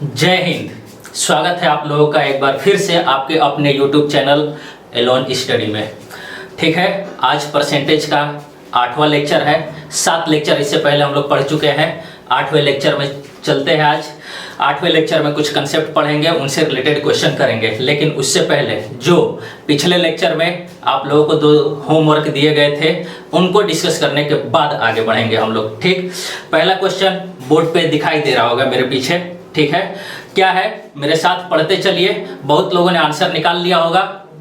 जय हिंद। स्वागत है आप लोगों का एक बार फिर से आपके अपने YouTube चैनल एलोन स्टडी में। ठीक है, आज परसेंटेज का 8वां लेक्चर है। 7 लेक्चर इससे पहले हम लोग पढ़ चुके हैं। 8वें लेक्चर में चलते हैं। आज 8वें लेक्चर में कुछ कंसेप्ट पढ़ेंगे, उनसे रिलेटेड क्वेश्चन करेंगे। लेकिन उससे पहले जो पिछले लेक्चर में आप लोगों को 2 होमवर्क दिए गए थे, उनको डिस्कस करने के बाद आगे बढ़ेंगे हम लोग। ठीक, पहला क्वेश्चन बोर्ड पे दिखाई दे रहा होगा मेरे पीछे। ठीक है, क्या है मेरे साथ पढ़ते चलिए। बहुत लोगों ने आंसर निकाल लिया होगा।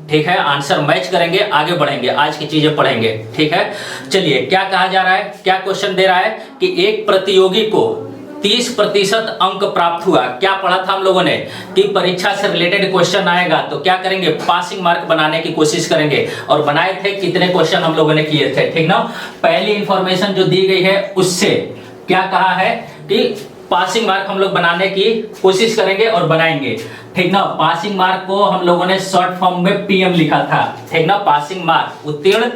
ठीक है, आंसर मैच करेंगे, आगे बढ़ेंगे, आज की चीजें पढ़ेंगे। ठीक है, चलिए क्या कहा जा रहा है, क्या क्वेश्चन दे रहा है कि एक प्रतियोगी को 30% अंक प्राप्त हुआ। क्या पढ़ा था हम लोगों ने कि परीक्षा से रिलेटेड क्वेश्चन आएगा तो क्या करेंगे, पासिंग मार्क बनाने की कोशिश करेंगे। और बनाए थे, कितने क्वेश्चन हम लोगों ने किए थे। ठीक ना, पहली इंफॉर्मेशन जो दी गई है उससे क्या कहा है कि पासिंग मार्क हम लोग बनाने की कोशिश करेंगे और बनाएंगे। ठीक ना, पासिंग मार्क को हम लोगों ने शॉर्ट फॉर्म में पीएम लिखा था। ठीक ना, पासिंग मार्क उत्तीर्ण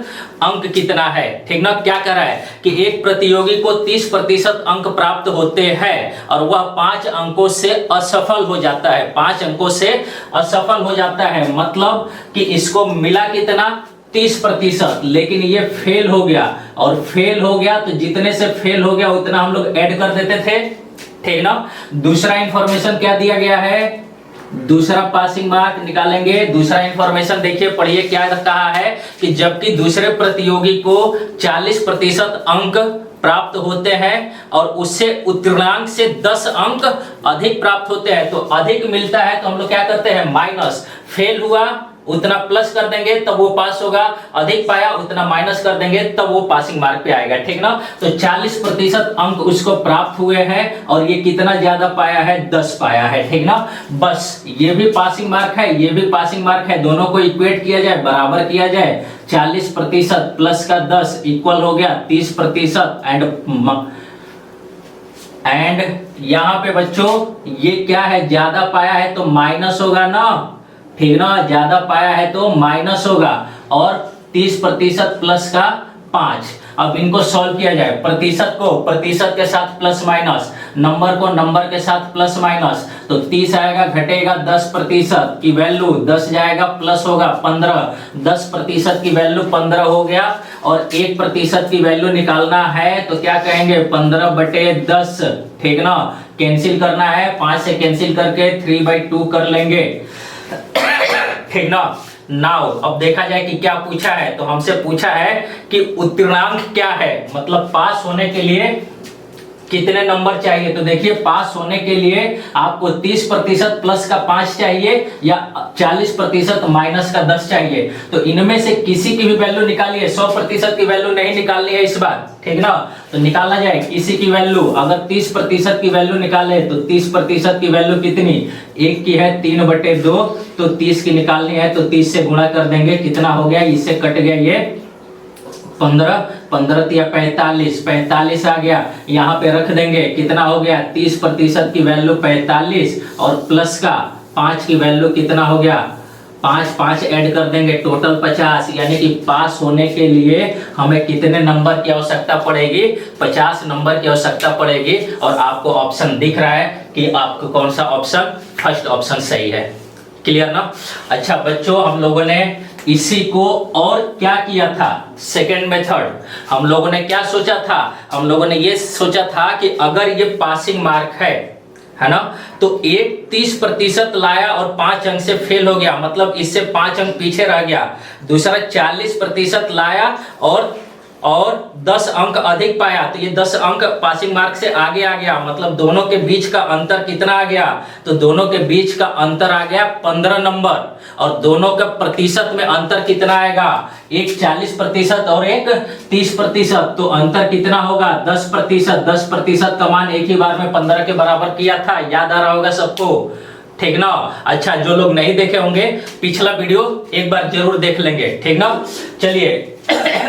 अंक कितना है। ठीक ना, क्या कर रहा है कि एक प्रतियोगी को 30% अंक प्राप्त होते हैं और वह 5 अंकों से असफल हो जाता है। 5 अंकों से असफल हो जाता है मतलब कि इसको मिला कितना, 30%, लेकिन ये फेल हो गया। और फेल हो गया तो जितने से फेल हो गया उतना हम लोग ऐड कर देते थे। ठीक ना, दूसरा इंफॉर्मेशन क्या दिया गया है, दूसरा पासिंग मार्क निकालेंगे। दूसरा इंफॉर्मेशन देखिए, पढ़िए क्या कहा है कि जबकि दूसरे प्रतियोगी को 40% अंक प्राप्त होते हैं और उससे उत्तीर्णांक से 10 अंक अधिक प्राप्त होते हैं। तो अधिक मिलता है तो हम लोग क्या करते हैं, माइनस। फेल हुआ उतना प्लस कर देंगे तब वो पास होगा, अधिक पाया उतना माइनस कर देंगे तब वो पासिंग मार्क पे आएगा। ठीक ना, तो 40% अंक उसको प्राप्त हुए हैं और ये कितना ज्यादा पाया है, 10 पाया है। ठीक ना, बस ये भी पासिंग मार्क है, ये भी पासिंग मार्क है। दोनों को इक्वेट किया जाए, बराबर किया जाए। 40% प्लस का 10 इक्वल हो गया 30%। एंड यहां पे बच्चों ये क्या है, ज्यादा पाया है तो माइनस होगा ना। ठीक ना, ज्यादा पाया है तो माइनस होगा। और 30% प्लस का 5। अब इनको सॉल्व किया जाए, प्रतिशत को प्रतिशत के साथ प्लस माइनस, नंबर को नंबर के साथ प्लस माइनस। तो 30 आएगा, घटेगा 10% की वैल्यू 10 जाएगा, प्लस होगा 15। 10% की वैल्यू 15 हो गया और 1% की वैल्यू निकालना है तो क्या कहेंगे, 15/10। ठीक ना, कैंसिल करना है, 5 से कैंसिल करके 3/2 कर लेंगे। ठीक ना, नाउ अब देखा जाए कि क्या पूछा है। तो हमसे पूछा है कि उत्तीर्णांक क्या है, मतलब पास होने के लिए कितने नंबर चाहिए। तो देखिए, पास होने के लिए आपको 30% प्लस का 5 चाहिए या 40% माइनस का 10 चाहिए। तो इनमें से किसी की भी वैल्यू निकालिए। 100% की वैल्यू नहीं निकालनी है इस बार। ठीक ना, तो निकालना जाए किसी की वैल्यू। अगर 30% की वैल्यू निकाले तो 30% की वैल्यू कितनी, 1 की है 3/2, तो 30 की निकालनी है तो 30 से गुणा कर देंगे। कितना हो गया, इससे कट गया ये 15, 15 या 45 आ गया। यहाँ पे रख देंगे, कितना हो गया, 30% की वैल्यू 45 और प्लस का 5 की वैल्यू कितना हो गया, 5 ऐड कर देंगे, टोटल 50। यानी कि पास होने के लिए हमें कितने नंबर की आवश्यकता पड़ेगी, 50 नंबर की आवश्यकता पड़ेगी। और आपको ऑप्शन दिख रहा है कि आपको कौन सा ऑप्शन, फर्स्ट ऑप्शन सही है। क्लियर ना। अच्छा बच्चों, हम लोगों ने इसी को और क्या किया था, सेकेंड मेथड हम लोगों ने क्या सोचा था, हम लोगों ने ये सोचा था कि अगर ये पासिंग मार्क है ना, तो एक 30% लाया और 5 अंक से फेल हो गया, मतलब इससे 5 अंक पीछे रह गया। दूसरा 40% लाया और 10 अंक अधिक पाया तो ये 10 अंक पासिंग मार्क से आगे आ गया, मतलब दोनों के बीच का अंतर कितना आ गया, तो दोनों के बीच का अंतर आ गया 15 नंबर। और दोनों का प्रतिशत में अंतर कितना आएगा, एक 40% और एक 30%, तो अंतर कितना होगा, 10%। 10% का मान एक ही बार में 15 के बराबर किया था, याद आ रहा होगा सबको। ठीक ना, अच्छा जो लोग नहीं देखे होंगे पिछला वीडियो एक बार जरूर देख लेंगे। ठीक ना, चलिए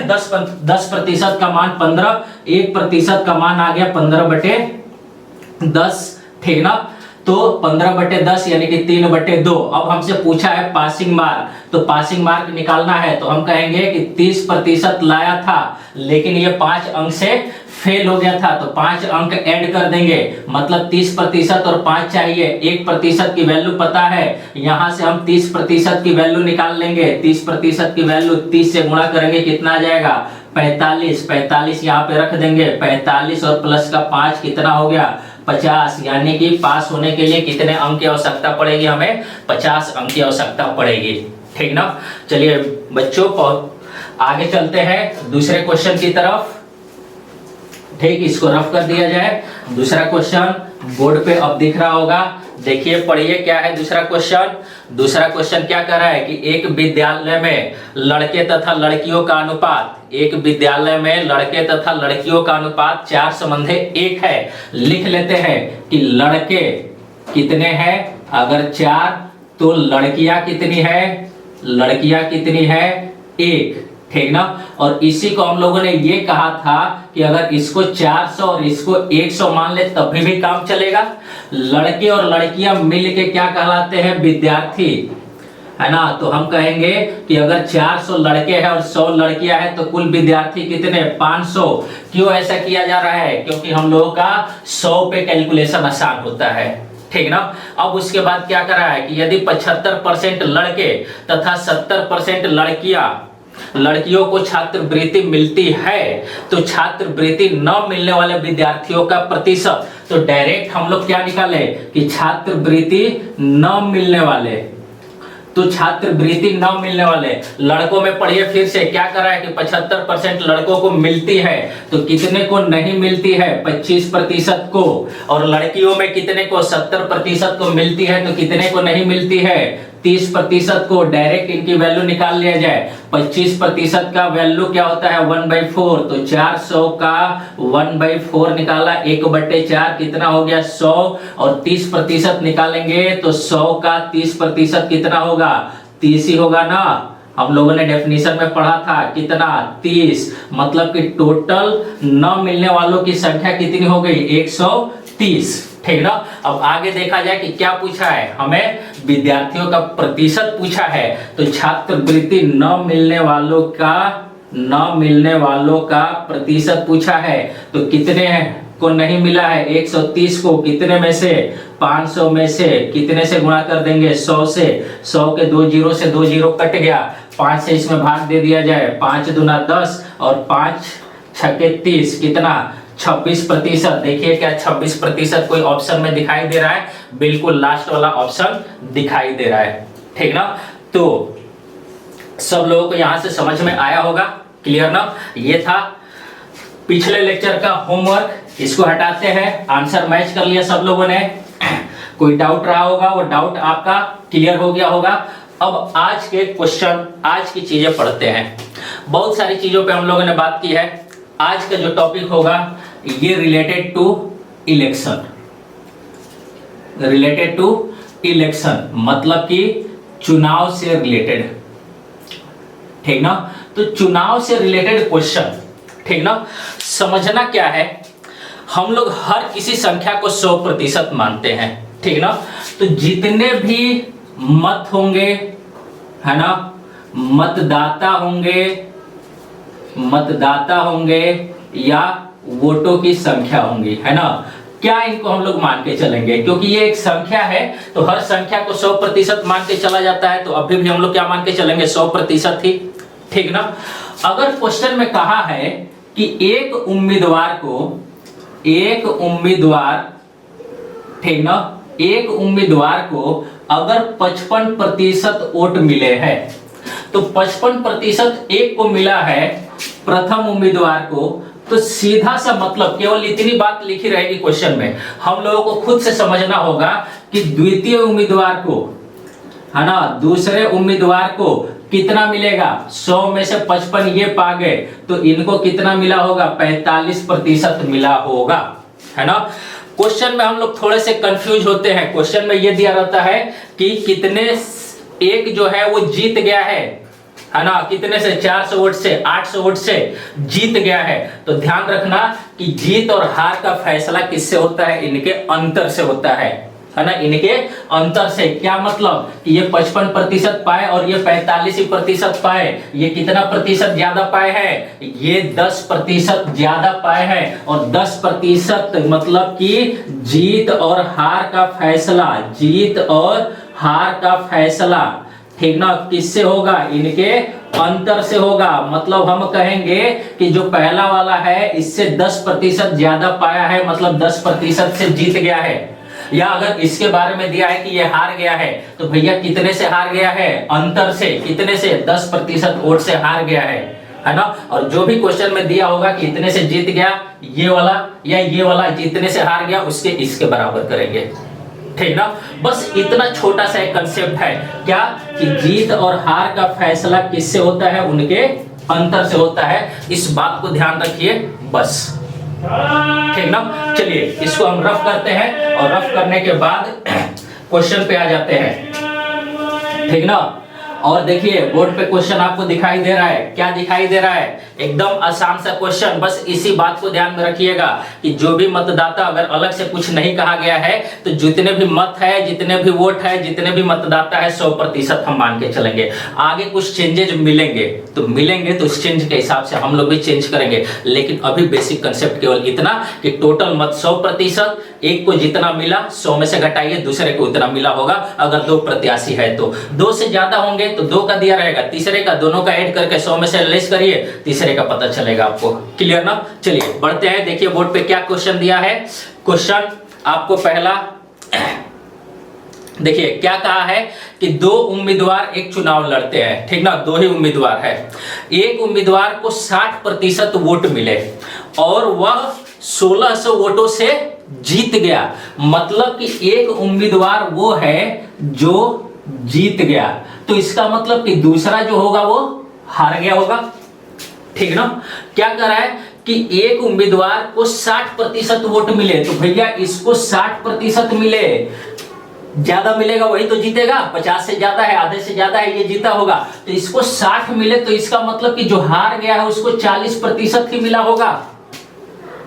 10% का मान 15, 1% का मान आ गया 15/10। ठीक ना, तो 15/10 यानी कि 3/2। अब हमसे पूछा है पासिंग मार्क, तो पासिंग मार्क निकालना है तो हम कहेंगे कि 30% लाया था लेकिन ये 5 अंक से फेल हो गया था तो 5 अंक ऐड कर देंगे, मतलब 30% और 5 चाहिए, 1% की वैल्यू पता है, यहां से हम 30% की वैल्यू निकाल लेंगे। 30% की वैल्यू 30 से गुणा करेंगे, कितना आ जाएगा 45। 45 यहाँ पे रख देंगे, 45 और प्लस का 5 कितना हो गया 50। यानी कि पास होने के लिए कितने अंक की आवश्यकता पड़ेगी, हमें 50 अंक की आवश्यकता पड़ेगी। ठीक ना। चलिए बच्चों आगे चलते हैं दूसरे क्वेश्चन की तरफ। ठीक, इसको रफ कर दिया जाए। दूसरा क्वेश्चन बोर्ड पे अब दिख रहा होगा, देखिए पढ़िए क्या है दूसरा क्वेश्चन। दूसरा क्वेश्चन क्या कर रहा है कि एक विद्यालय में लड़के तथा लड़कियों का अनुपात, एक विद्यालय में लड़के तथा लड़कियों का अनुपात 4:1 है। लिख लेते हैं कि लड़के कितने हैं, अगर 4 तो लड़कियां कितनी है, लड़कियां कितनी है 1। ठीक ना। और इसी को हम लोगों ने ये कहा था कि अगर इसको 400 और इसको 100 मान ले तब भी काम चलेगा। लड़के और लड़कियां मिल के क्या कहलाते हैं, विद्यार्थी, है ना। तो हम कहेंगे कि अगर 400 लड़के हैं और 100 लड़कियां हैं तो कुल विद्यार्थी कितने 500। क्यों ऐसा किया जा रहा है, क्योंकि हम लोगों का 100 पे कैलकुलेशन आसान होता है। ठीक ना। अब उसके बाद क्या कर रहा है कि यदि 75% लड़के तथा 70% लड़कियों को छात्रवृत्ति मिलती है तो छात्रवृत्ति न मिलने वाले विद्यार्थियों का प्रतिशत, तो डायरेक्ट हम लोग क्या निकाले कि छात्रवृत्ति न मिलने वाले, तो छात्रवृत्ति न मिलने वाले लड़कों में पढ़िए फिर से क्या कर रहा है कि 75% लड़कों को मिलती है तो कितने को नहीं मिलती है 25% को, और लड़कियों में कितने को 70% को मिलती है तो कितने को नहीं मिलती है 30% को। डायरेक्ट इनकी वैल्यू निकाल लिया जाए। 25% का वैल्यू क्या होता है 1/4, तो 400 का 1/4 निकाला, 1/4 कितना हो गया 100, और 30% निकालेंगे तो 100 का 30% कितना होगा 30 ही होगा ना। हम लोगों ने डेफिनेशन में पढ़ा था कितना 30, मतलब कि टोटल न मिलने वालों की संख्या कितनी हो गई 130। ठीक ना। अब आगे देखा जाए कि क्या पूछा है, हमें विद्यार्थियों का प्रतिशत पूछा है, तो छात्रवृत्ति न मिलने वालों का प्रतिशत पूछा है, तो कितने को नहीं मिला है 130 को, कितने में से 500 में से कितने से गुणा कर देंगे 100 से, 100 के 2 जीरो से 2 जीरो कट गया, 5 से इसमें भाग दे दिया जाए, 5 दूना 10 और 5 छक्के 30, कितना 26%। देखिए क्या 26% कोई ऑप्शन में दिखाई दे रहा है, बिल्कुल लास्ट वाला ऑप्शन दिखाई दे रहा है। ठीक ना। तो सब लोगों को यहां से समझ में आया होगा, क्लियर ना। ये था पिछले लेक्चर का होमवर्क, इसको हटाते हैं। आंसर मैच कर लिया सब लोगों ने, कोई डाउट रहा होगा वो डाउट आपका क्लियर हो गया होगा। अब आज के क्वेश्चन, आज की चीजें पढ़ते हैं। बहुत सारी चीजों पे हम लोगों ने बात की है। आज का जो टॉपिक होगा ये रिलेटेड टू इलेक्शन, मतलब कि चुनाव से रिलेटेड। ठीक ना। तो चुनाव से रिलेटेड क्वेश्चन, ठीक ना। समझना क्या है, हम लोग हर किसी संख्या को 100% मानते हैं। ठीक ना। तो जितने भी मत होंगे, है ना, मतदाता होंगे या वोटों की संख्या होंगी, है ना, क्या इनको हम लोग मान के चलेंगे, क्योंकि ये एक संख्या है तो हर संख्या को 100% मान के चला जाता है, तो अभी भी हम लोग क्या मान के चलेंगे 100% ही। ठीक ना। अगर क्वेश्चन में कहा है कि एक उम्मीदवार को अगर 55% वोट मिले हैं, तो 55% एक को मिला है प्रथम उम्मीदवार को, तो सीधा सा मतलब केवल इतनी बात लिखी रहेगी क्वेश्चन में, हम लोगों को खुद से समझना होगा कि द्वितीय उम्मीदवार को, है ना, दूसरे उम्मीदवार को कितना मिलेगा 100 में से 55 ये पा गए तो इनको कितना मिला होगा 45% मिला होगा, है ना। क्वेश्चन में हम लोग थोड़े से कंफ्यूज होते हैं। क्वेश्चन में ये दिया रहता है कि कितने एक जो है वो जीत गया है ना, कितने से 400 वोट से 800 वोट से जीत गया है। तो ध्यान रखना कि जीत और हार का फैसला किससे होता है, इनके अंतर से होता है। है ना, इनके अंतर से। क्या मतलब कि ये 55% पाए और ये 45% पाए, ये कितना प्रतिशत ज्यादा पाए है, ये 10% ज्यादा पाए है। और 10% मतलब कि जीत और हार का फैसला, जीत और हार का फैसला, ठीक ना, किससे होगा, इनके अंतर से होगा। मतलब हम कहेंगे कि जो पहला वाला है इससे 10% ज्यादा पाया है, मतलब 10% से जीत गया है। या अगर इसके बारे में दिया है कि ये हार गया है, तो भैया कितने से हार गया है, अंतर से, कितने से, 10% वोट से हार गया है ना। और जो भी क्वेश्चन में दिया होगा कि इतने से जीत गया, ये वाला या ये वाला जितने से हार गया उसके इसके बराबर करेंगे, ठीक ना। बस इतना छोटा सा एक कंसेप्ट है, क्या कि जीत और हार का फैसला किससे होता है, उनके अंतर से होता है। इस बात को ध्यान रखिए बस, ठीक ना। चलिए इसको हम रफ करते हैं और रफ करने के बाद क्वेश्चन पे आ जाते हैं, ठीक ना। और देखिए बोर्ड पे क्वेश्चन आपको दिखाई दे रहा है, क्या दिखाई दे रहा है, एकदम आसान सा क्वेश्चन। बस इसी बात को ध्यान में रखिएगा कि जो भी मतदाता, अगर अलग से कुछ नहीं कहा गया है, तो जितने भी मत है, जितने भी वोट है, जितने भी मतदाता है, 100% हम मान के चलेंगे। आगे कुछ चेंजेज मिलेंगे तो उस चेंज के हिसाब से हम लोग भी चेंज करेंगे। लेकिन अभी बेसिक कंसेप्ट केवल इतना कि टोटल मत 100%, एक को जितना मिला 100 में से घटाइए, दूसरे को उतना मिला होगा। अगर 2 प्रत्याशी है तो 2 से ज्यादा होंगे तो 2 का दिया रहेगा, तीसरे का, दोनों का ऐड करके 100 में से लेस करिए, तीसरे का पता चलेगा आपको। क्लियर ना। चलिए बढ़ते हैं, देखिए बोर्ड पे क्या क्वेश्चन दिया है। क्वेश्चन आपको पहला देखिए क्या कहा है कि 2 उम्मीदवार एक चुनाव लड़ते हैं, ठीक ना, 2 ही उम्मीदवार है। एक उम्मीदवार को 60% वोट मिले और वह 1600 वोटों से जीत गया। मतलब कि एक उम्मीदवार वो है जो जीत गया, तो इसका मतलब कि दूसरा जो होगा वो हार गया होगा, ठीक ना। क्या कर रहा है कि एक उम्मीदवार को 60% वोट मिले, तो भैया इसको 60% मिले, ज्यादा मिलेगा वही तो जीतेगा। 50 से ज्यादा है, आधे से ज्यादा है, ये जीता होगा। तो इसको 60 मिले, तो इसका मतलब कि जो हार गया है उसको 40% ही मिला होगा,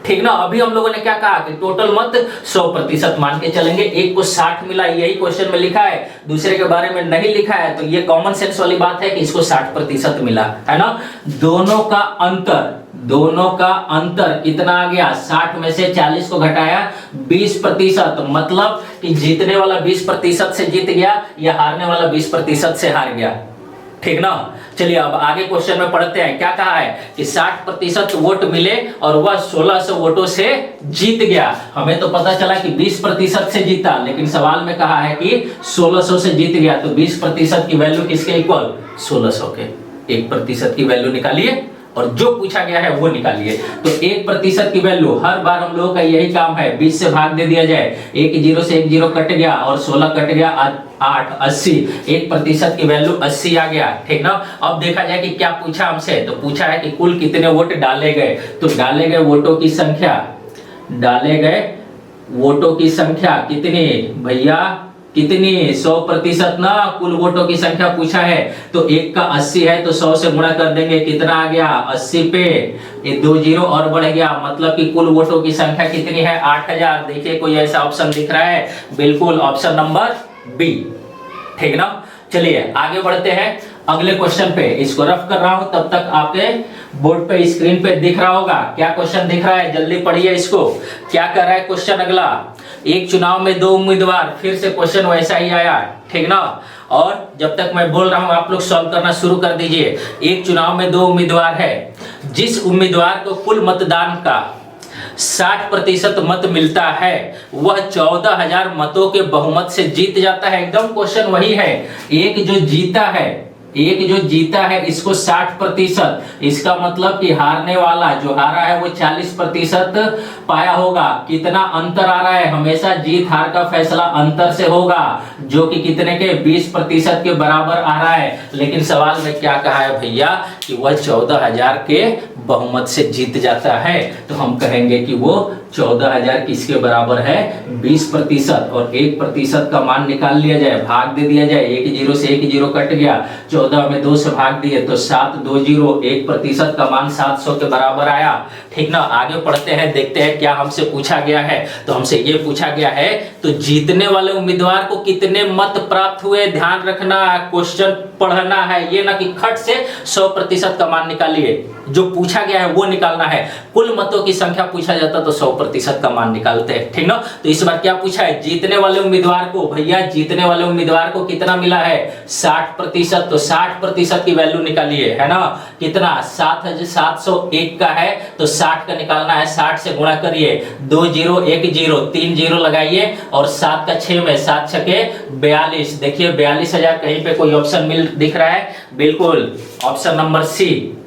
ठीक ना। अभी हम लोगों ने क्या कहा कि टोटल मत 100% मान के चलेंगे। एक को 60 मिला, यही क्वेश्चन में लिखा है, दूसरे के बारे में नहीं लिखा है, तो ये कॉमन सेंस वाली बात है कि इसको 60% मिला, है ना। दोनों का अंतर कितना आ गया, 60 में से 40 को घटाया 20%, मतलब कि जीतने वाला 20% से जीत गया या हारने वाला 20% से हार गया, ठीक ना। चलिए अब आगे क्वेश्चन में पढ़ते हैं। क्या कहा है कि 60% वोट मिले और वह 1600 वोटों से जीत गया। हमें तो पता चला कि 20% से जीता, लेकिन सवाल में कहा है कि 1600 से जीत गया, तो 20% की वैल्यू किसके इक्वल, 1600 के। 1% की वैल्यू निकालिए और जो पूछा गया है वो निकालिए। तो 1% की वैल्यू, हर बार हम लोगों का यही काम है, 20 से भाग दे दिया जाए, 1 0 से 1 0 कट गया और 16 कट गया, 8 80। 1% की वैल्यू 80 आ गया, ठीक ना। अब देखा जाए कि क्या पूछा हमसे, तो पूछा है कि कुल कितने वोट डाले गए। तो डाले गए वोटों की संख्या, कितनी भैया, कितनी, 100% ना, कुल वोटों की संख्या पूछा है। तो 1 का 80 है तो 100 से गुणा कर देंगे, कितना आ गया, 80 पे ये 2 0 और बढ़ गया, मतलब कि कुल वोटों की संख्या कितनी है, 8000। देखिए कोई ऐसा ऑप्शन दिख रहा है, बिल्कुल ऑप्शन नंबर बी, ठीक ना। चलिए आगे बढ़ते हैं अगले क्वेश्चन पे। इसको रफ कर रहा हूं, तब तक आपके बोर्ड पे स्क्रीन पे दिख रहा होगा क्या क्वेश्चन दिख रहा है, जल्दी पढ़िए इसको। क्या कर रहा है क्वेश्चन अगला, एक चुनाव में 2 उम्मीदवार, फिर से क्वेश्चन वैसा ही आया, ठीक ना। और जब तक मैं बोल रहा हूं आप लोग सॉल्व करना शुरू कर दीजिए। एक चुनाव में 2 उम्मीदवार है, जिस उम्मीदवार को कुल मतदान का 60% मत मिलता है वह 14,000 मतों के बहुमत से जीत जाता है। एकदम क्वेश्चन वही है, एक जो जीता है इसको 60%, इसका मतलब कि हारने वाला जो हारा है वो 40% पाया होगा। कितना अंतर आ रहा है, हमेशा जीत हार का फैसला अंतर से होगा, जो कि कितने के, 20% के बराबर आ रहा है। लेकिन सवाल में क्या कहा है भैया कि वह 14,000 के बहुमत से जीत जाता है, तो हम कहेंगे कि वो 14,000 किसके बराबर है, 20%। और 1% का मान निकाल लिया जाए, भाग दे दिया जाए, 1 0 से 1 0 कट गया, 14 में 2 से भाग दिए तो 720, 1% का मान 700 के बराबर आया। ठीक ना, आगे पढ़ते हैं, देखते हैं क्या हमसे पूछा गया है। तो हमसे ये पूछा गया है, तो जीतने वाले उम्मीदवार को कितने मत प्राप्त हुए, ध्यान रखना, क्वेश्चन पढ़ना है, ये ना कि खट से 100% का मान निकालिए। जो पूछा गया है वो निकालना है। कुल मतों की संख्या पूछा जाता तो 100% का मान निकालते हैं। ठीक ना, तो इस बार क्या पूछा है, जीतने वाले उम्मीदवार को, भैया जीतने वाले उम्मीदवार को कितना मिला है, 60%। तो 60% की वैल्यू निकालिए, है ना, कितना, 7,701 का है तो 60 का निकालना है, 60 से गुणा करिए, 2 0 1 0 3 0 लगाइए और 7 का 6 में 7 छके 42। देखिए 42,000 कहीं पे कोई ऑप्शन मिल दिख रहा है, बिल्कुल ऑप्शन नंबर सी।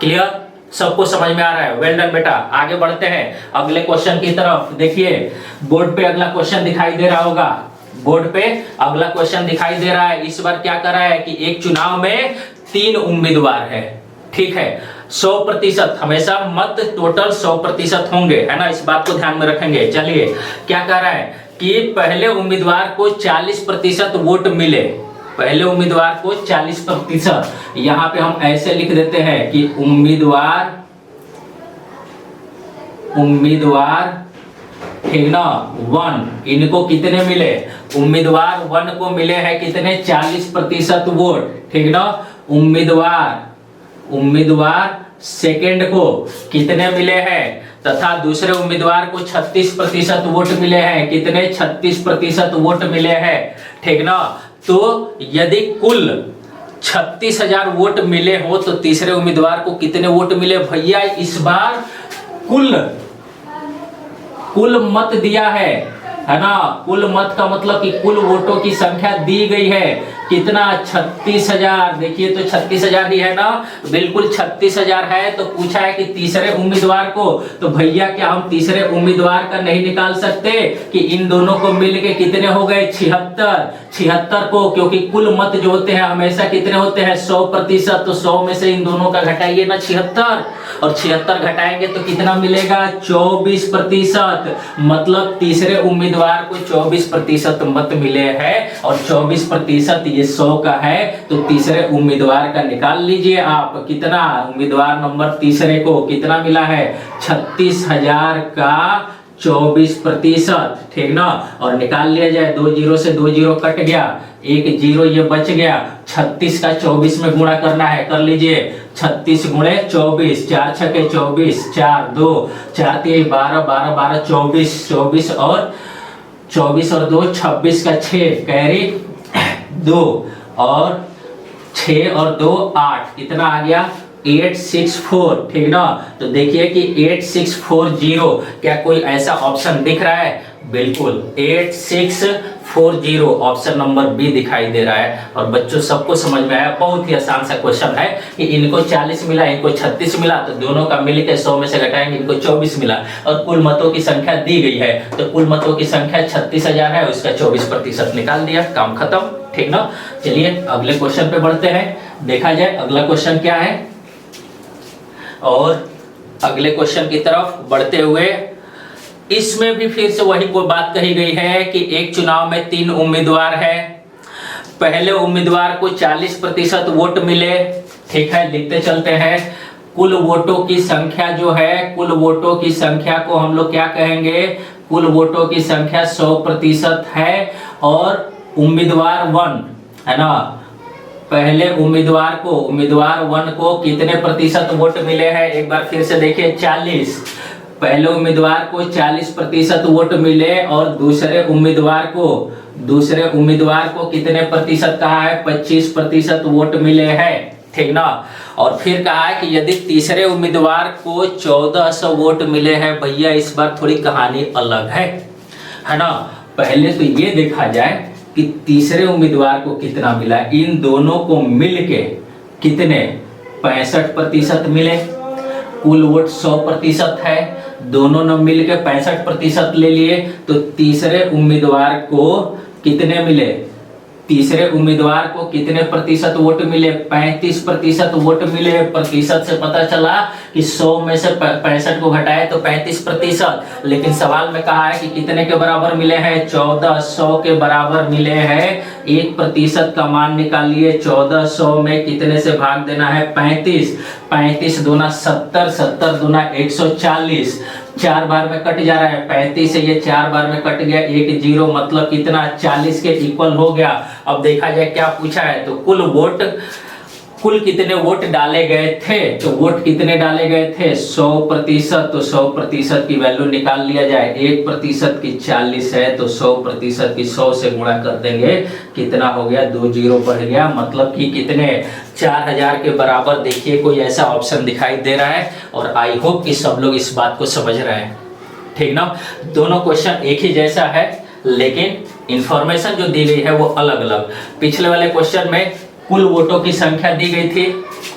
क्लियर, सबको समझ में आ रहा है, वेल डन बेटा। आगे बढ़ते हैं अगले क्वेश्चन की तरफ। देखिए बोर्ड पे अगला क्वेश्चन दिखाई दे रहा होगा, बोर्ड पे अगला क्वेश्चन दिखाई दे रहा है। इस बार क्या कर रहा है कि एक चुनाव में 3 उम्मीदवार है, ठीक है, 100%, हमेशा मत टोटल 100% होंगे, है ना, इस बात को ध्यान में रखेंगे। चलिए क्या कह रहा है कि पहले उम्मीदवार को 40% वोट मिले, पहले उम्मीदवार को 40%। यहां पे हम ऐसे लिख देते हैं कि उम्मीदवार ठीक ना 1, इनको कितने मिले, उम्मीदवार 1 को मिले हैं कितने, 40% वोट। ठीक ना, उम्मीदवार सेकंड को कितने मिले हैं, तथा दूसरे उम्मीदवार को 36% वोट मिले हैं, कितने, 36% वोट मिले हैं। ठीक ना, तो यदि कुल 36,000 वोट मिले हो तो तीसरे उम्मीदवार को कितने वोट मिले, भैया इस बार कुल मत दिया है ना, कुल मत का मतलब कि कुल वोटों की संख्या दी गई है, कितना, 36,000। देखिए तो 36,000 ही है ना, बिल्कुल 36,000 है। तो पूछा है कि तीसरे उम्मीदवार को, तो भैया क्या हम तीसरे उम्मीदवार का नहीं निकाल सकते कि इन दोनों को मिलके कितने हो गए, 76 को, क्योंकि कुल मत जो होते हैं हमेशा कितने होते हैं, 100%। तो 100 में से इन दोनों का घटाइए ना 76, और 76 घटाएंगे तो कितना मिलेगा, 24%। मतलब तीसरे उम्मीदवार को 24% मत मिले हैं, और 24% ये 100 का है, तो तीसरे उम्मीदवार का निकाल लीजिए आप, कितना, उम्मीदवार नंबर तीसरे को कितना मिला है, 36,000 का 24%। ठीक ना, और निकाल लिया जाए, 2 0 से 2 0 कट गया, 1 0 ये बच गया, 36 का 24 में गुणा करना है, कर लीजिए, 36 गुणे 24, 4 छके 24, 4 2 4 3 12 12 12 24 और 2 26 का 6 कैरी 2 और 6 और 2 8, इतना आ गया 864। ठीक ना, तो देखिए कि 8640, क्या कोई ऐसा ऑप्शन दिख रहा है, बिल्कुल 8640 ऑप्शन नंबर बी दिखाई दे रहा है। और बच्चों सबको समझ में आया, बहुत ही आसान सा क्वेश्चन है कि इनको 40 मिला, इनको 36 मिला, तो दोनों का मिलकर 100 में से घटाएंगे, इनको 24 मिला, और कुल मतों की संख्या दी गई है, तो कुल मतों की संख्या 36,000 है, उसका 24% निकाल दिया, काम खत्म। ठीक ना, चलिए अगले क्वेश्चन पे बढ़ते हैं, देखा जाए अगला क्वेश्चन क्या है। और अगले क्वेश्चन की तरफ बढ़ते हुए, इसमें भी फिर से वही कोई बात कही गई है कि एक चुनाव में 3 उम्मीदवार है, पहले उम्मीदवार को 40% वोट मिले। ठीक है, लिखते चलते हैं, कुल वोटों की संख्या जो है, कुल वोटों की संख्या को हम लोग क्या कहेंगे, कुल वोटों की संख्या 100% है, और उम्मीदवार 1 है ना, पहले उम्मीदवार 1 को कितने प्रतिशत वोट मिले हैं, एक बार फिर से देखिए, 40, पहले उम्मीदवार को 40% वोट मिले, और दूसरे उम्मीदवार को कितने प्रतिशत कहा है, 25% वोट मिले हैं। ठीक ना, और फिर कहा है कि यदि तीसरे उम्मीदवार को 1400 वोट मिले हैं, भैया इस बार थोड़ी कहानी अलग है ना। पहले तो ये देखा जाए कि तीसरे उम्मीदवार को कितना मिला, इन दोनों को मिलके कितने, 65% मिले, कुल वोट 100% है, दोनों ने मिलके 65% ले लिए, तो तीसरे उम्मीदवार को कितने मिले, तीसरे उम्मीदवार को कितने प्रतिशत वोट मिले, 35% वोट मिले। प्रतिशत से पता चला कि 100 में से 65 को घटाए तो 35%। लेकिन सवाल में कहा है कि कितने के बराबर मिले हैं, 1400 के बराबर मिले हैं। 1% का मान निकालिए, 1400 में कितने से भाग देना है, 35। 35 दूना 70, 70 दूना 140। 4 बार में कट जा रहा है, 35 से ये 4 बार में कट गया, 1 0, मतलब कितना, 40 के इक्वल हो गया। अब देखा जाए क्या पूछा है, तो कुल कितने वोट डाले गए थे, तो वोट कितने डाले गए थे, 100%। तो 100% की वैल्यू निकाल लिया जाए। 1% की 40 है, तो 100% की 100 से गुणा कर देंगे, कितना हो गया, 2 0 बढ़ गया, मतलब कि कितने, 4000 के बराबर। देखिए कोई ऐसा ऑप्शन दिखाई दे रहा है, और आई होप कि सब लोग इस बात को समझ रहे हैं, ठीक ना। दोनों क्वेश्चन एक ही जैसा है, लेकिन इंफॉर्मेशन जो दी गई है वो अलग अलग। पिछले वाले क्वेश्चन में कुल वोटों की संख्या दी गई थी,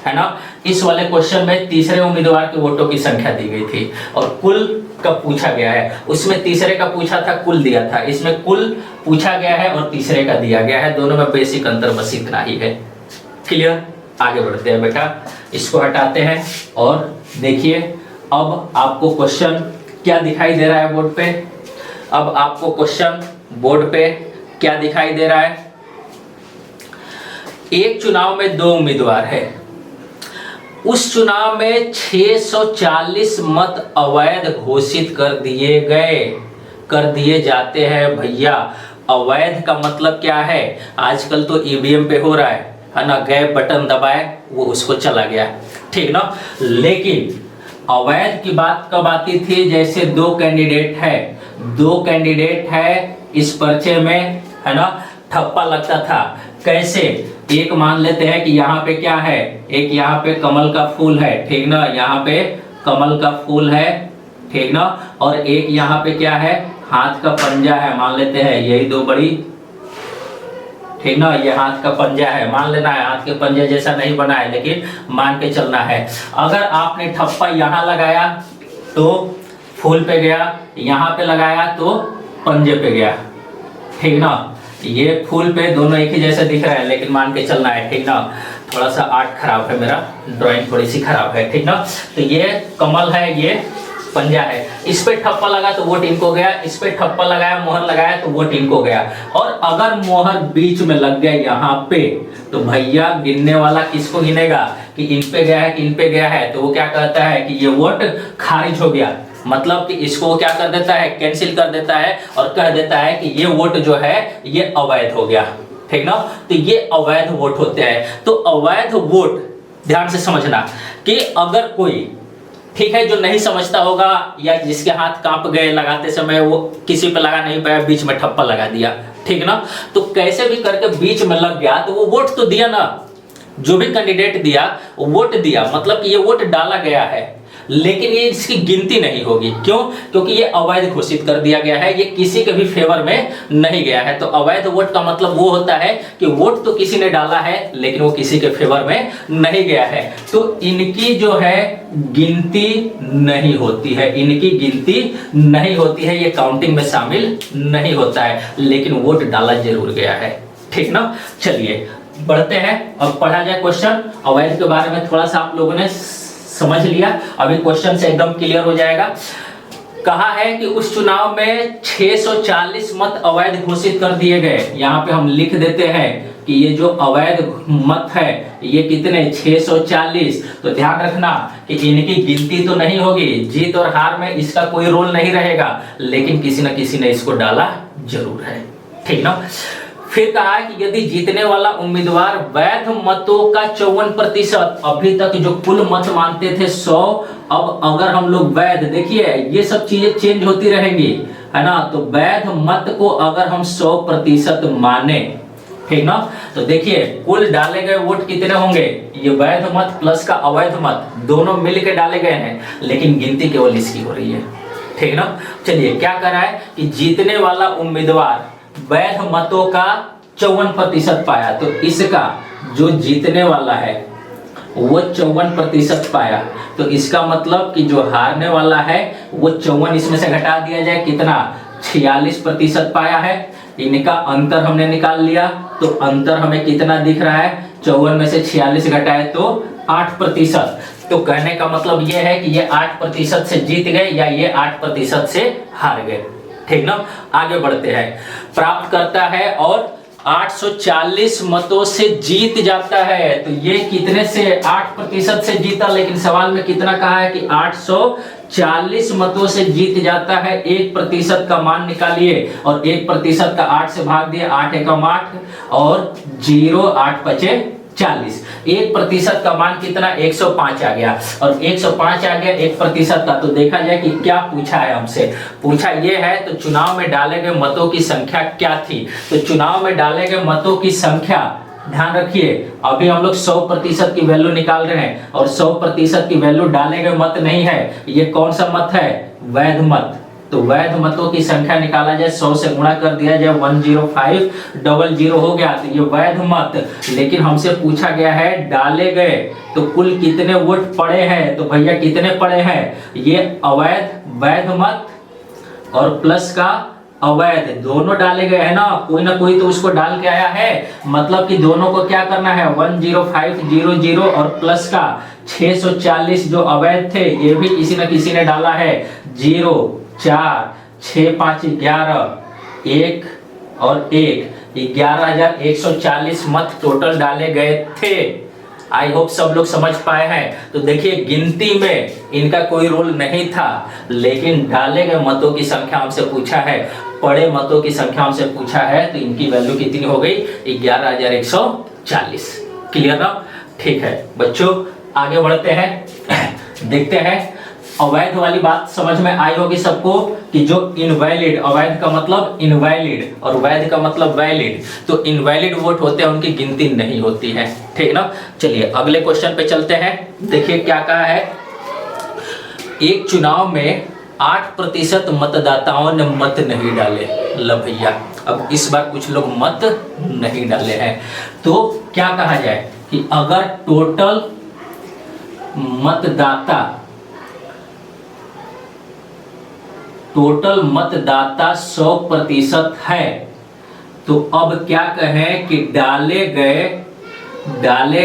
है ना। इस वाले क्वेश्चन में तीसरे उम्मीदवार के वोटों की संख्या दी गई थी, और कुल का पूछा गया है। उसमें तीसरे का पूछा था, कुल दिया था। इसमें कुल पूछा गया है और तीसरे का दिया गया है। दोनों में बेसिक अंतर बस इतना ही है। क्लियर, आगे बढ़ते हैं बेटा, इसको हटाते हैं और देखिए अब आपको क्वेश्चन क्या दिखाई दे रहा है बोर्ड पे। अब आपको क्वेश्चन बोर्ड पे क्या दिखाई दे रहा है, एक चुनाव में 2 उम्मीदवार है। उस चुनाव में 640 मत अवैध घोषित कर दिए जाते हैं। भैया अवैध का मतलब क्या है, आजकल तो ईवीएम पे हो रहा है ना, गए बटन दबाए वो उसको चला गया, ठीक ना। लेकिन अवैध की बात कब आती थी, जैसे 2 कैंडिडेट है, इस पर्चे में, है ना, ठप्पा लगता था। कैसे, एक मान लेते हैं कि यहाँ पे क्या है, एक यहाँ पे कमल का फूल है, ठीक ना, यहाँ पे कमल का फूल है, ठीक ना, और एक यहाँ पे क्या है, हाथ का पंजा है, मान लेते हैं, यही 2 बड़ी, ठीक ना, ये हाथ का पंजा है, मान लेना है। हाथ के पंजे जैसा नहीं बना है, लेकिन मान के चलना है। अगर आपने ठप्पा यहाँ लगाया तो फूल पे गया, यहाँ पे लगाया तो पंजे पे गया, ठीक ना। ये फूल पे दोनों एक ही जैसे दिख रहा है, लेकिन मान के चलना है, ठीक ना। थोड़ा सा आर्ट खराब है, मेरा ड्राइंग थोड़ी सी खराब है, ठीक ना। तो ये कमल है, ये पंजा है, इस पे ठप्पा लगा तो वोट इनको गया, इस पे ठप्पा लगाया, मोहर लगाया तो वोट इनको गया। और अगर मोहर बीच में लग गया यहाँ पे, तो भैया गिनने वाला किसको गिनेगा, कि इन पे गया है कि इन पे गया है, तो वो क्या कहता है कि ये वोट खारिज हो गया। मतलब कि इसको क्या कर देता है, कैंसिल कर देता है, और कह देता है कि ये वोट जो है ये अवैध हो गया, ठीक ना। तो ये अवैध वोट होते हैं। तो अवैध वोट ध्यान से समझना कि अगर कोई, ठीक है, जो नहीं समझता होगा या जिसके हाथ कांप गए लगाते समय, वो किसी पे लगा नहीं पाया, बीच में ठप्पा लगा दिया, ठीक ना। तो कैसे भी करके बीच में लग गया, तो वो वोट तो दिया ना, जो भी कैंडिडेट दिया वो वोट दिया, मतलब कि ये वोट डाला गया है, लेकिन ये इसकी गिनती नहीं होगी। क्यों, क्योंकि ये अवैध घोषित कर दिया गया है, ये किसी के भी फेवर में नहीं गया है। तो अवैध वोट का मतलब वो होता है कि वोट तो किसी ने डाला है, लेकिन वो किसी के फेवर में नहीं गया है, तो इनकी जो है गिनती नहीं होती है, इनकी गिनती नहीं होती है, ये काउंटिंग में शामिल नहीं होता है, लेकिन वोट डाला जरूर गया है, ठीक ना। चलिए बढ़ते हैं, अब पढ़ा जाए क्वेश्चन। अवैध के बारे में थोड़ा सा आप लोगों ने समझ लिया, अभी क्वेश्चन से एकदम क्लियर हो जाएगा। कहा है कि उस चुनाव में 640 मत अवैध घोषित कर दिए गए। यहाँ पे हम लिख देते हैं कि ये जो अवैध मत है ये कितने, 640। तो ध्यान रखना कि इनकी गिनती तो नहीं होगी, जीत और हार में इसका कोई रोल नहीं रहेगा, लेकिन किसी न किसी ने इसको डाला जरूर है, ठीक ना। फिर कहा है कि यदि जीतने वाला उम्मीदवार वैध मतों का 54%, अभी तक जो कुल मत मानते थे 100, अब अगर हम लोग वैध, देखिए ये सब चीजें चेंज होती रहेंगी, है ना। तो वैध मत को अगर हम 100% माने, ठीक ना, तो देखिए कुल डाले गए वोट कितने होंगे, ये वैध मत प्लस का अवैध मत दोनों मिलकर डाले गए हैं, लेकिन गिनती केवल इसकी हो रही है, ठीक ना। चलिए क्या कर रहा है कि जीतने वाला उम्मीदवार वैध मतों का 54% पाया, तो इसका जो जीतने वाला है वो 54% पाया, तो इसका मतलब कि जो हारने वाला है वो 54 इसमें से घटा दिया जाए, कितना, 46% पाया है। इनका अंतर हमने निकाल लिया, तो अंतर हमें कितना दिख रहा है, 54 में से 46 घटाए तो 8%। तो कहने का मतलब ये है कि ये 8% से जीत गए या ये 8% से हार गए। ठीक ना, आगे बढ़ते हैं। प्राप्त करता है और 840 मतों से जीत जाता है, तो ये कितने से, 8% से जीता, लेकिन सवाल में कितना कहा है कि 840 मतों से जीत जाता है। 1% का मान निकालिए और 1% का 8 से भाग दिए, 8 एकम 8 और 0 8 पचे 40। 1% का मान कितना, 105 आ गया, और 105 आ गया 1% का। तो देखा जाए कि क्या पूछा है हमसे, पूछा ये है तो चुनाव में डाले गए मतों की संख्या क्या थी। तो चुनाव में डाले गए मतों की संख्या, ध्यान रखिए अभी हम लोग 100% की वैल्यू निकाल रहे हैं और 100% की वैल्यू डाले गए मत नहीं है। ये कौन सा मत है, वैध मत। तो वैध मतों की संख्या निकाला जाए, 100 से गुणा कर दिया जाए, 10500 हो गया, तो ये वैध मत। लेकिन हमसे पूछा गया है डाले गए तो कुल कितने वोट पड़े हैं, तो भैया कितने पड़े हैं, ये अवैध वैध मत और प्लस का अवैध दोनों डाले गए हैं ना कोई तो उसको डाल के आया है, मतलब कि दोनों को क्या करना है, 10500 और प्लस का 640 जो अवैध थे ये भी किसी न किसी ने डाला है। 0 4 6 5 11 1 और 1 11,140 मत टोटल डाले गए थे। आई होप सब लोग समझ पाए हैं। तो देखिए गिनती में इनका कोई रोल नहीं था, लेकिन डाले गए मतों की संख्या हमसे पूछा है, पड़े मतों की संख्या हमसे पूछा है, तो इनकी वैल्यू कितनी हो गई, 11,140। क्लियर ना, ठीक है बच्चों आगे बढ़ते हैं। देखते हैं अवैध वाली बात समझ में आई होगी सबको कि जो इनवैलिड, अवैध का मतलब इनवैलिड और वैध का मतलब वैलिड, तो इनवैलिड वोट होते हैं उनकी गिनती नहीं होती है। ठीक ना, चलिए अगले क्वेश्चन पे चलते हैं। देखिए क्या कहा है, एक चुनाव में 8% मतदाताओं ने मत नहीं डाले। लो भैया अब इस बार कुछ लोग मत नहीं डाले हैं, तो क्या कहा जाए कि अगर टोटल मतदाता 100% है, तो अब क्या कहें कि डाले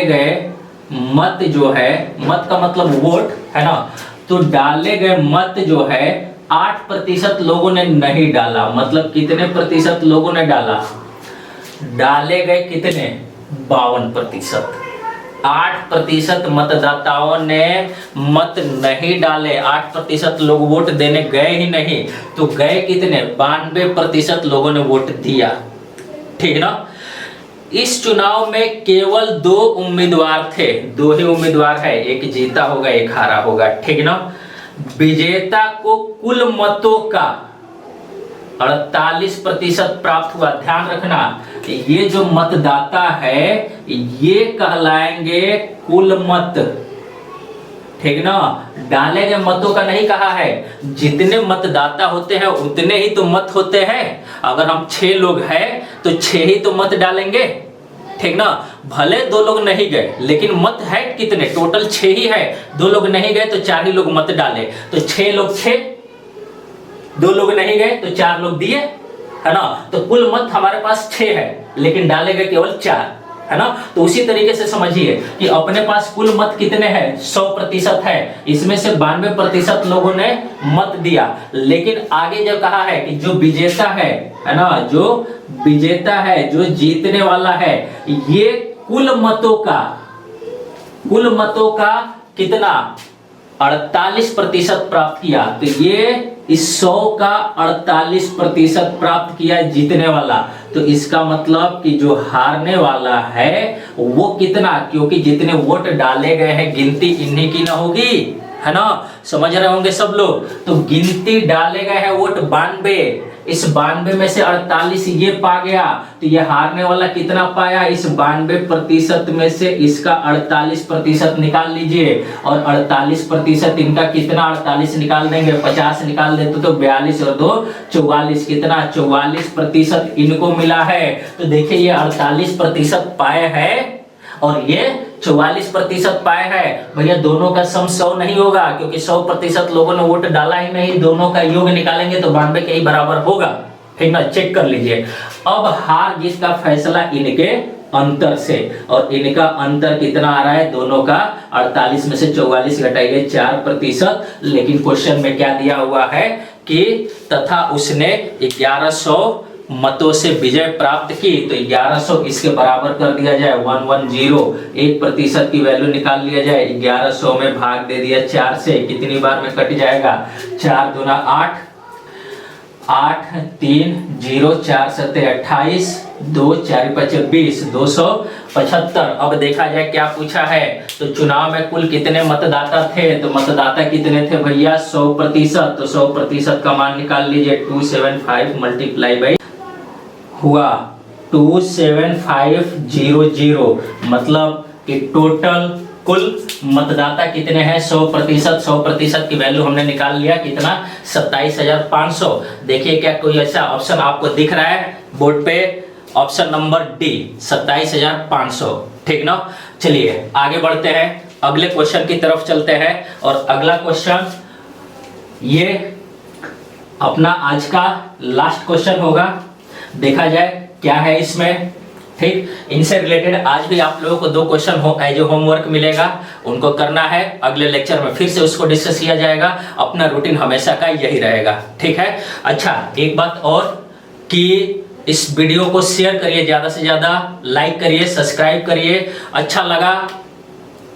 गए मत जो है, मत का मतलब वोट है ना, तो डाले गए मत जो है 8% लोगों ने नहीं डाला। मतलब कितने प्रतिशत लोगों ने डाला, डाले गए कितने, 52%। 8% मतदाताओं ने मत नहीं डाले, 8% लोग वोट देने गए ही नहीं, तो गए कितने, 92% लोगों ने वोट दिया। ठीक ना, इस चुनाव में केवल 2 उम्मीदवार थे, 2 ही उम्मीदवार है, एक जीता होगा एक हारा होगा। ठीक ना, विजेता को कुल मतों का 48% प्राप्त हुआ। ध्यान रखना ये जो मतदाता है ये कहलाएंगे कुल मत। ठीक ना, डाले गए मतों का नहीं कहा है, जितने मतदाता होते हैं उतने ही तो मत होते हैं। अगर हम 6 लोग हैं तो 6 ही तो मत डालेंगे। ठीक ना, भले 2 लोग नहीं गए लेकिन मत है कितने, टोटल 6 ही है, 2 लोग नहीं गए तो 4 ही लोग मत डाले, तो 6 लोग 6, 2 लोग नहीं गए तो 4 लोग दिए, है ना, तो कुल मत हमारे पास 6 है लेकिन डाले गए केवल 4, है ना। तो उसी तरीके से समझिए कि अपने पास कुल मत कितने हैं, 100% है, इसमें से 92% लोगों ने मत दिया। लेकिन आगे जब कहा है कि जो विजेता है ना, जो विजेता है, जो जीतने वाला है, ये कुल मतों का कितना, 48% प्राप्त किया। तो ये इस 100 का 48% प्राप्त किया जीतने वाला, तो इसका मतलब कि जो हारने वाला है वो कितना, क्योंकि जितने वोट डाले गए हैं गिनती इन्हीं की ना होगी, है ना, समझ रहे होंगे सब लोग। तो गिनती डाले गए हैं वोट 92, इस 92 में से 48 ये पा गया, तो ये हारने वाला कितना पाया, इस 92% में से इसका 48% निकाल लीजिए, और 48% इनका कितना, 48 निकाल देंगे, 50 निकाल देते तो 42 और 2 44, कितना 44% इनको मिला है। तो देखिए ये 48% पाए हैं और ये 44% पाए हैं। भैया दोनों का सम 100 नहीं होगा, क्योंकि 100% लोगों ने वोट डाला ही नहीं, दोनों का योग निकालेंगे तो 92 के ही बराबर होगा। ठीक ना, चेक कर लीजिए। अब हार जीत का फैसला इनके अंतर से, और इनका अंतर कितना आ रहा है दोनों का, 48 में से 44 घटाइए 4%। लेकिन क्वेश्चन में क्या दिया हुआ है कि तथा उसने 1100 मतों से विजय प्राप्त की, तो 1100 इसके बराबर कर दिया जाए 110, 1% की वैल्यू निकाल लिया जाए। 1100 में भाग दे दिया 4 से, कितनी बार में कट जाएगा, 4 दूना 8, 8 3 0 4 7 28, 2 4 5 20, 275। अब देखा जाए क्या पूछा है, तो चुनाव में कुल कितने मतदाता थे, तो मतदाता कितने थे भैया 100%, तो 100% का मान निकाल लीजिए। 275 मल्टीप्लाई बाई हुआ 27500, मतलब कि टोटल कुल मतदाता कितने हैं 100%, 100% की वैल्यू हमने निकाल लिया कितना 27,500। देखिए क्या कोई ऐसा ऑप्शन आपको दिख रहा है बोर्ड पे, ऑप्शन नंबर डी 27,500, ठीक ना। चलिए आगे बढ़ते हैं, अगले क्वेश्चन की तरफ चलते हैं। और अगला क्वेश्चन ये अपना आज का लास्ट क्वेश्चन होगा, देखा जाए क्या है इसमें, ठीक। इनसे रिलेटेड आज भी आप लोगों को 2 क्वेश्चन एज होमवर्क मिलेगा, उनको करना है। अगले लेक्चर में फिर से उसको डिस्कस किया जाएगा। अपना रूटीन हमेशा का यही रहेगा, ठीक है। अच्छा एक बात और कि इस वीडियो को शेयर करिए, ज्यादा से ज्यादा लाइक करिए, सब्सक्राइब करिए, अच्छा लगा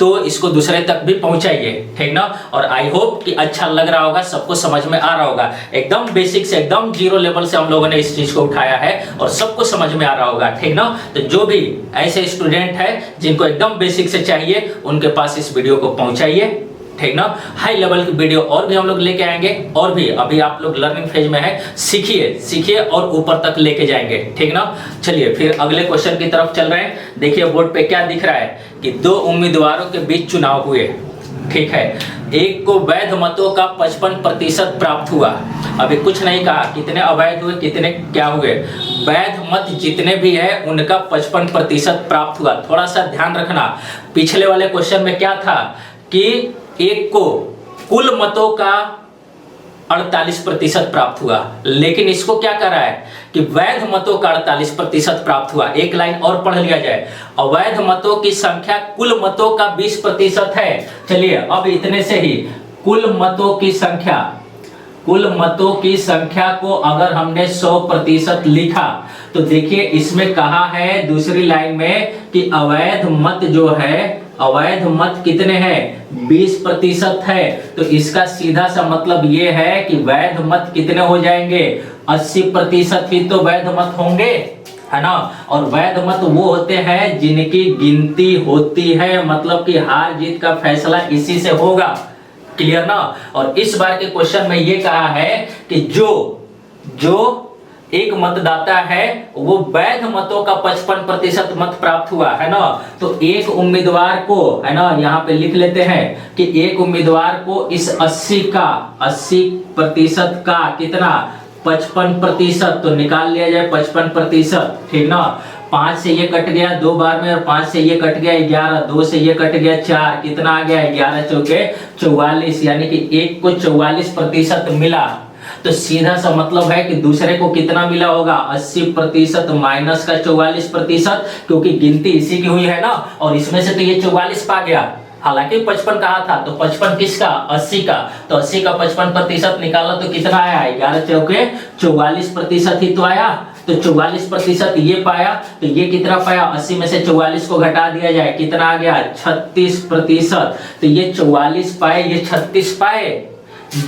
तो इसको दूसरे तक भी पहुंचाइए, ठीक ना। और आई होप कि अच्छा लग रहा होगा, सबको समझ में आ रहा होगा। एकदम बेसिक से एकदम 0 लेवल से हम लोगों ने इस चीज को उठाया है और सबको समझ में आ रहा होगा, ठीक ना। तो जो भी ऐसे स्टूडेंट है जिनको एकदम बेसिक से चाहिए, उनके पास इस वीडियो को पहुंचाइए, ठीक ना। हाई लेवल की वीडियो और भी हम लोग लेके आएंगे, और भी अभी आप लोग लर्निंग फेज में है, सीखिए और ऊपर तक लेके जाएंगे, ठीक ना। चलिए फिर अगले क्वेश्चन की तरफ चल रहे हैं। देखिए बोर्ड पे क्या दिख रहा है कि 2 उम्मीदवारों के बीच चुनाव हुए, ठीक है। एक को वैध मतों का 55% प्राप्त हुआ। अभी कुछ नहीं कहा कितने अवैध हुए कितने क्या हुए, वैध मत जितने भी है उनका 55% प्राप्त हुआ। थोड़ा सा ध्यान रखना, पिछले वाले क्वेश्चन में क्या था कि एक को कुल मतों का 48% प्राप्त हुआ, लेकिन इसको क्या कर रहा है कि वैध मतों का 48% प्राप्त हुआ। एक लाइन और पढ़ लिया जाए, अवैध मतों की संख्या कुल मतों का 20% है। चलिए अब इतने से ही कुल मतों की संख्या को अगर हमने 100% लिखा, तो देखिए इसमें कहा है दूसरी लाइन में कि अवैध मत जो है, अवैध मत कितने हैं 20% है। तो इसका सीधा सा मतलब ये है कि वैध मत कितने हो जाएंगे 80% ही तो वैध मत होंगे, है ना। और वैध मत वो होते हैं जिनकी गिनती होती है, मतलब कि हार जीत का फैसला इसी से होगा, क्लियर ना। और इस बार के क्वेश्चन में ये कहा है कि जो एक मतदाता है वो वैध मतों का 55% मत प्राप्त हुआ, है ना। तो एक उम्मीदवार को, है ना, यहाँ पे लिख लेते हैं कि एक उम्मीदवार को इस 80% का कितना 55%, तो निकाल लिया जाए 55%, ठीक ना। 5 से ये कट गया 2 बार में, और 5 से ये कट गया 11, 2 से ये कट गया 4, कितना आ गया 11 चौके 44, यानी कि एक को 44% मिला। तो सीधा सा मतलब है कि दूसरे को कितना मिला होगा 80% माइनस का 44%, क्योंकि गिनती इसी की हुई है ना। और इसमें से तो ये 44 पा गया, हालांकि 55 कहा था, तो 55 किसका 80 का, तो 80 का 55% निकाला तो कितना आया 11 चौके 44% ही तो आया। तो 44% ये पाया, तो ये कितना पाया 80 में से 44 को घटा दिया जाए, कितना आ गया 36%। तो ये 44 पाए, ये 36 पाए,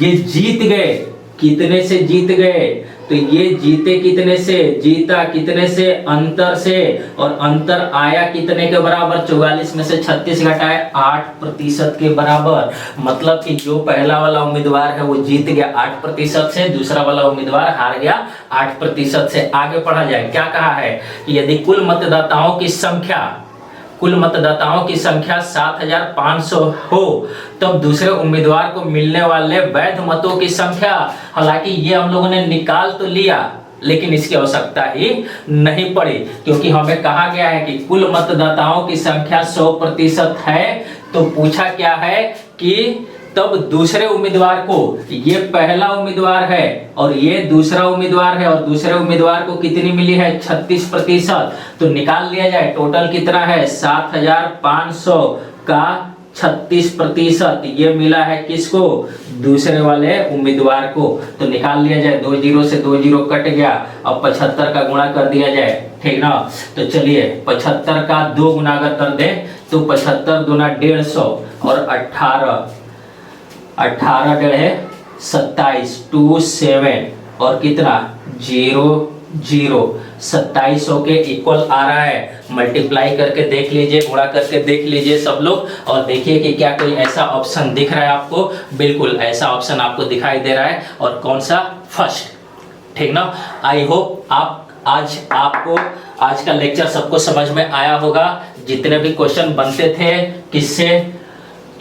ये जीत गए। कितने से जीत गए, तो ये जीते कितने से, जीता कितने से, अंतर से, और अंतर आया कितने के बराबर 44 में से 36 घटाए 8% के बराबर। मतलब कि जो पहला वाला उम्मीदवार है वो जीत गया 8% से, दूसरा वाला उम्मीदवार हार गया 8% से। आगे पढ़ा जाए, क्या कहा है कि यदि कुल मतदाताओं की संख्या 7,500 हो, तब दूसरे उम्मीदवार को मिलने वाले वैध मतों की संख्या, हालांकि ये हम लोगों ने निकाल तो लिया लेकिन इसकी आवश्यकता ही नहीं पड़ी, क्योंकि हमें कहा गया है कि कुल मतदाताओं की संख्या 100% है। तो पूछा क्या है कि तब दूसरे उम्मीदवार को, ये पहला उम्मीदवार है और ये दूसरा उम्मीदवार है, और दूसरे उम्मीदवार को कितनी मिली है 36%, तो निकाल लिया जाए टोटल कितना है 7500 का 36% ये मिला है किसको, दूसरे वाले उम्मीदवार को। तो निकाल लिया जाए, 2 जीरो से 2 जीरो कट गया, अब 75 का गुणा कर दिया जाए, ठीक ना। तो चलिए 75 का 2 गुना अगर कर दे तो 75 दूना 150 और 18 डेढ़े 27 2 7 और कितना 0 0 2700 के इक्वल आ रहा है। मल्टीप्लाई करके देख लीजिए, गुणा करके देख लीजिए सब लोग, और देखिए कि क्या कोई ऐसा ऑप्शन दिख रहा है आपको। बिल्कुल ऐसा ऑप्शन आपको दिखाई दे रहा है, और कौन सा, फर्स्ट, ठीक ना। आई होप आपको आज का लेक्चर सबको समझ में आया होगा। जितने भी क्वेश्चन बनते थे किससे,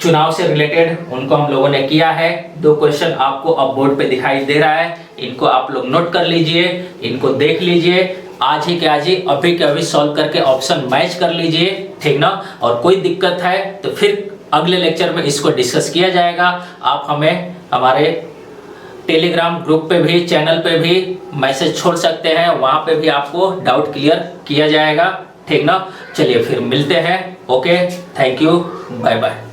चुनाव से रिलेटेड, उनको हम लोगों ने किया है। 2 क्वेश्चन आपको अब बोर्ड पे दिखाई दे रहा है, इनको आप लोग नोट कर लीजिए, इनको देख लीजिए, आज ही के आज ही अभी के अभी सॉल्व करके ऑप्शन मैच कर लीजिए, ठीक ना। और कोई दिक्कत है तो फिर अगले लेक्चर में इसको डिस्कस किया जाएगा। आप हमें हमारे टेलीग्राम ग्रुप पे भी, चैनल पे भी मैसेज छोड़ सकते हैं, वहां पे भी आपको डाउट क्लियर किया जाएगा, ठीक ना। चलिए फिर मिलते हैं, okay, thank you, bye bye.